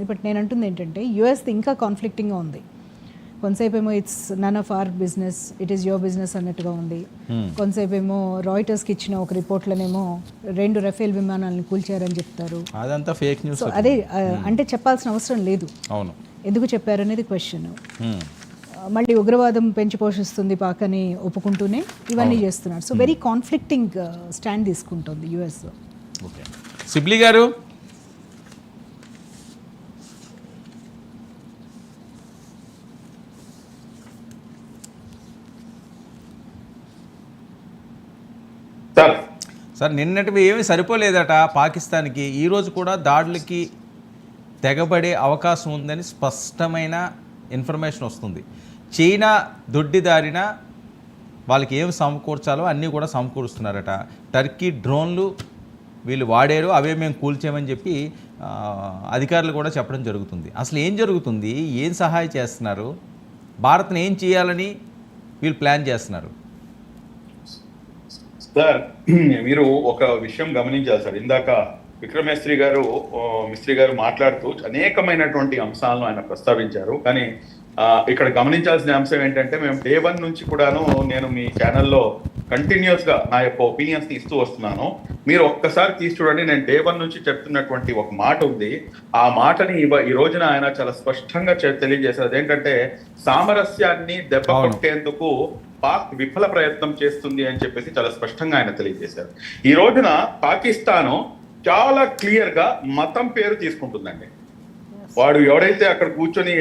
But నేను అంటుంది ఏంటంటే యుఎస్ది ఇంకా కాన్ఫ్లిక్టింగ్గా ఉంది. కొంతసేపు ఏమో it's none of our business, it is your business అన్నట్టుగా ఉంది. కొంతసేపు ఏమో రాయిటర్స్కి ఇచ్చిన ఒక రిపోర్ట్లోనేమో 2 రఫేల్ విమానాలను కూల్చారని చెప్తారు. అదంతా ఫేక్ న్యూస్. సో అదే అంటే చెప్పాల్సిన అవసరం లేదు. అవును, ఎందుకు చెప్పారు అనేది క్వశ్చన్. మళ్ళీ ఉగ్రవాదం పెంచి పోషిస్తుంది పాక్ అని ఒప్పుకుంటూనే ఇవన్నీ చేస్తున్నారు. సో వెరీ కాన్ఫ్లిక్టింగ్ స్టాండ్ తీసుకుంటుంది యుఎస్. ఓకే, సిబ్లీ గారు. సార్, నిన్నటివి ఏమీ సరిపోలేదట పాకిస్తాన్కి. ఈరోజు కూడా దాడులకి తెగబడే అవకాశం ఉందని స్పష్టమైన ఇన్ఫర్మేషన్ వస్తుంది. చైనా దొడ్డిదారిన వాళ్ళకి ఏమి సమకూర్చాలో అన్నీ కూడా సమకూరుస్తున్నారట. టర్కీ డ్రోన్లు వీళ్ళు వాడారు, అవే మేము కూల్చామని చెప్పి అధికారులు కూడా చెప్పడం జరుగుతుంది. అసలు ఏం జరుగుతుంది, ఏం సహాయం చేస్తున్నారు, భారత్ని ఏం చేయాలని వీళ్ళు ప్లాన్ చేస్తున్నారు? సార్, మీరు ఒక విషయం గమనించాలి సార్. ఇందాక విక్రమేశ్వరి గారు మాట్లాడుతూ అనేకమైనటువంటి అంశాలను ఆయన ప్రస్తావించారు. కానీ ఇక్కడ గమనించాల్సిన అంశం ఏంటంటే, మేము డే 1 నుంచి కూడాను నేను మీ ఛానల్లో కంటిన్యూస్ గా నా యొక్క ఒపీనియన్స్ ఇస్తూ వస్తున్నాను. మీరు ఒక్కసారి తీసి చూడండి. నేను డే 1 నుంచి చెప్తున్నటువంటి ఒక మాట ఉంది. ఆ మాటని ఈ రోజున ఆయన చాలా స్పష్టంగా తెలియజేశారు. అదేంటంటే, సామరస్యాన్ని దెబ్బ కొట్టేందుకు పాక్ విఫల ప్రయత్నం చేస్తుంది అని చెప్పేసి చాలా స్పష్టంగా ఆయన తెలియజేశారు. ఈ రోజున పాకిస్తాను చాలా క్లియర్ గా మతం పేరు తీసుకుంటుందండి. వాడు ఎవడైతే అక్కడ కూర్చొని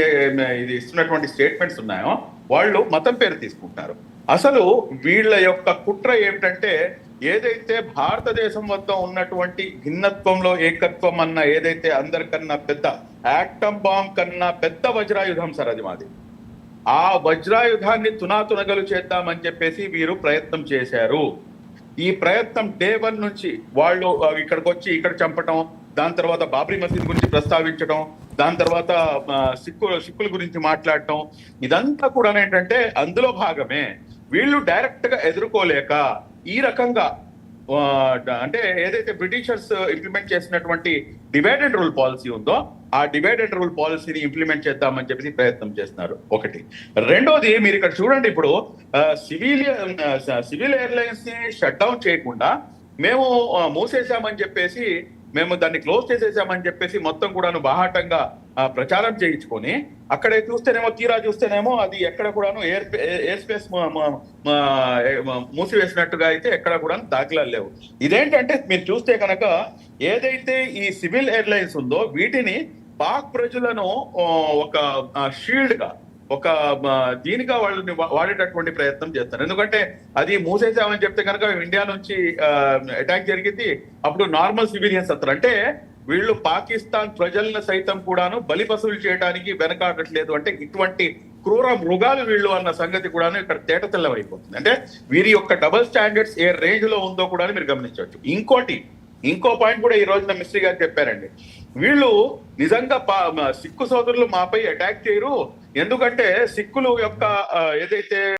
ఇది ఇస్తున్నటువంటి స్టేట్మెంట్స్ ఉన్నాయో వాళ్ళు మతం పేరు తీసుకుంటున్నారు. అసలు వీళ్ళ యొక్క కుట్ర ఏమిటంటే, ఏదైతే భారతదేశం వద్ద ఉన్నటువంటి భిన్నత్వంలో ఏకత్వం అన్న ఏదైతే అందరికన్నా పెద్ద యాటమ్ బాంబ్ కన్నా పెద్ద వజ్రాయుధం సార్ అది మాది. ఆ వజ్రాయుధాన్ని తునాతునగలు చేద్దామని చెప్పేసి వీరు ప్రయత్నం చేశారు. ఈ ప్రయత్నం డే 1 నుంచి వాళ్ళు ఇక్కడికి వచ్చి ఇక్కడ చంపటం, దాని తర్వాత బాబ్రీ మసీద్ గురించి ప్రస్తావించడం, దాని తర్వాత సిక్కుల గురించి మాట్లాడటం, ఇదంతా కూడా ఏంటంటే అందులో భాగమే. వీళ్ళు డైరెక్ట్ గా ఎదుర్కోలేక ఈ రకంగా అంటే ఏదైతే బ్రిటిషర్స్ ఇంప్లిమెంట్ చేసినటువంటి డివైడెడ్ రూల్ పాలసీ ఉందో ఆ డివైడెడ్ రూల్ పాలసీని ఇంప్లిమెంట్ చేద్దామని చెప్పేసి ప్రయత్నం చేస్తున్నారు. ఒకటి. రెండోది, మీరు ఇక్కడ చూడండి, ఇప్పుడు సివిల్ ఎయిర్లైన్స్ ని షట్ డౌన్ చేయకుండా మేము మూసేసామని చెప్పేసి, మేము దాన్ని క్లోజ్ చేసేసామని చెప్పేసి మొత్తం కూడాను బాహాటంగా ప్రచారం చేయించుకొని అక్కడే చూస్తేనేమో తీరా చూస్తేనేమో అది ఎక్కడ కూడాను ఎయిర్ స్పేస్ మూసివేసినట్టుగా అయితే ఎక్కడ కూడా దాఖలాలు లేవు. ఇదేంటంటే మీరు చూస్తే కనుక ఏదైతే ఈ సివిల్ ఎయిర్లైన్స్ ఉందో వీటిని పాక్ ప్రజలను ఒక షీల్డ్ గా ఒక దీనిగా వాళ్ళని వాడేటటువంటి ప్రయత్నం చేస్తారు. ఎందుకంటే అది మూసేసామని చెప్తే కనుక ఇండియా నుంచి అటాక్ జరిగింది, అప్పుడు నార్మల్ సివిలియన్స్ వస్తారు. అంటే వీళ్ళు పాకిస్తాన్ ప్రజలను సైతం కూడాను బలిపశువులు చేయడానికి వెనకాడట్లేదు. అంటే ఇటువంటి క్రూర మృగాలు వీళ్ళు అన్న సంగతి కూడాను ఇక్కడ తేటతెల్లమైపోతుంది. అంటే వీరి యొక్క డబుల్ స్టాండర్డ్స్ ఏ రేంజ్ లో ఉందో కూడా మీరు గమనించవచ్చు. ఇంకో పాయింట్ కూడా ఈ రోజున మిస్త్రీ గారు చెప్పారండి. వీళ్ళు నిజంగా సిక్కు సోదరులు మాపై అటాక్ చేయరు, ఎందుకంటే సిక్కులు యొక్క ఏదైతే